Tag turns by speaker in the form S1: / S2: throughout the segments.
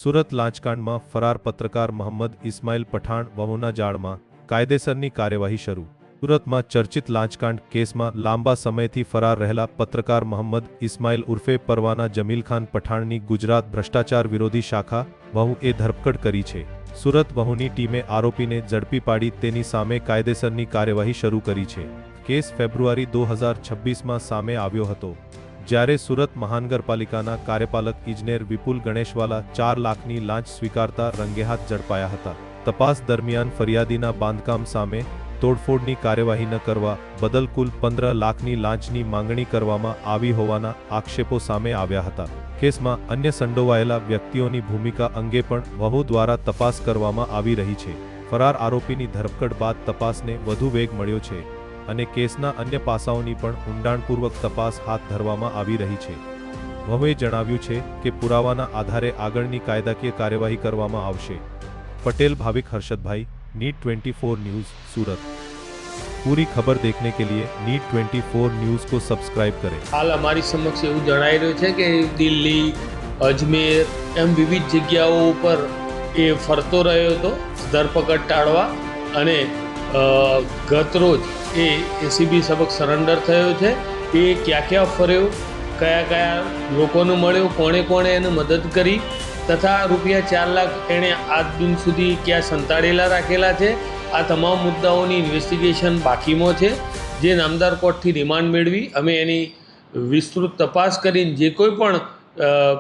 S1: સુરત લાંચકાંડમાં ફરાર પત્રકાર મોહમ્મદ ઇસ્માઇલ પઠાણ વહુના જાળમાં કાયદેસરની કાર્યવાહી શરૂ। સુરતમાં ચર્ચિત લાંચકાંડ કેસમાં લાંબા સમયથી ફરાર રહેલા પત્રકાર મોહમ્મદ ઇસ્માઇલ ઉર્ફે પરવાના જમીલ ખાન પઠાણની ગુજરાત ભ્રષ્ટાચાર વિરોધી શાખા વહુએ ધરપકડ કરી છે। સુરત વહુની ટીમે આરોપીને ઝડપી પાડી તેની સામે કાયદેસરની કાર્યવાહી શરૂ કરી છે। કેસ ફેબ્રુઆરી 2026માં સામે આવ્યો હતો, જ્યારે સુરત મહાનગરપાલિકાના કાર્યપાલક ઇજનેર વિપુલ ગણેશવાલા 4 લાખની લાંચ સ્વીકારતા રંગેહાથ ઝડપાયા હતા। તપાસ દરમિયાન ફરિયાદીના બાંધકામ સામે તોડફોડની કાર્યવાહી ન કરવા બદલ કુલ 15 લાખની લાંચની માંગણી કરવામાં આવી હોવાના આક્ષેપો સામે આવ્યા હતા। કેસમાં અન્ય સંડોવાયેલા વ્યક્તિઓની ભૂમિકા અંગે પણ વહુ દ્વારા તપાસ કરવામાં આવી રહી છે। ફરાર આરોપીની ધરપકડ બાદ તપાસને વધુ વેગ મળ્યો છે અને કેસના અન્ય પાસાઓની પણ ઊંડાણપૂર્વક તપાસ હાથ ધરવામાં આવી રહી છે। વહુએ જણાવ્યું છે કે પુરાવાના આધારે આગળની કાયદાકીય કાર્યવાહી કરવામાં આવશે। पटेल भाविक हर्षद भाई, नीट 24 न्यूज़ सूरत। पूरी खबर देखने के लिए नीट 24 न्यूज़ को सब्सक्राइब करें।
S2: हाल हमारी समक्ष એવું જણાઈ રહ્યું છે કે દિલ્હી, અજમેર એમ વિવિધ જગ્યાઓ ઉપર એ ફરતો રહ્યો હતો ધરપકડ ટાળવા અને ગતરોજ એ એસીબી સમક્ષ સરેન્ડર થયો છે। એ ક્યાં ક્યાં ફર્યો, કયા કયા લોકોને મળ્યો, કોણે એને મદદ કરી તથા રૂપિયા 4 લાખ એણે આજ દિન સુધી ક્યાં સંતાડેલા રાખેલા છે, આ તમામ મુદ્દાઓની ઇન્વેસ્ટિગેશન બાકીમાં છે। જે નામદાર કોર્ટથી રિમાન્ડ મેળવી અમે એની વિસ્તૃત તપાસ કરીને જે કોઈ પણ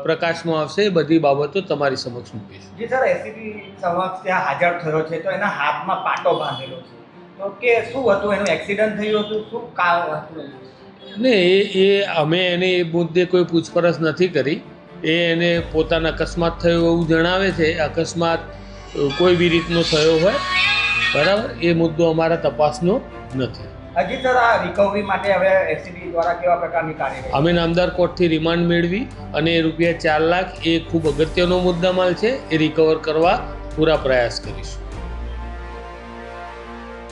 S2: પ્રકાશમાં આવશે એ બધી બાબતો તમારી સમક્ષ મૂકીશું।
S3: જી સર, એસીબી સમક્ષ ત્યાં હાજર થયો છે તો એના હાથમાં પાટો બાંધેલો છે, તો કે શું હતું, એનું એક્સિડન્ટ થયું હતું, શું કારણ હતું?
S2: ને એ અમે એને એ મુદ્દે કોઈ પૂછપરછ નથી કરી। એને પોતાના અકસ્માત થયો એવું જણાવે છે। અકસ્માત કોઈ બી રીતનો થયો હોય, બરાબર, એ મુદ્દો અમારા તપાસનો નથી।
S3: હજી સર, આ રિકવરી માટે હવે એસીબી દ્વારા કેવા પ્રકારની કાર્યવાહી?
S2: અમે નામદાર કોર્ટથી રિમાન્ડ મેળવી અને રૂપિયા 4 લાખ એ ખૂબ અગત્યનો મુદ્દામાલ છે, એ રિકવર કરવા પૂરા પ્રયાસ કરીશું।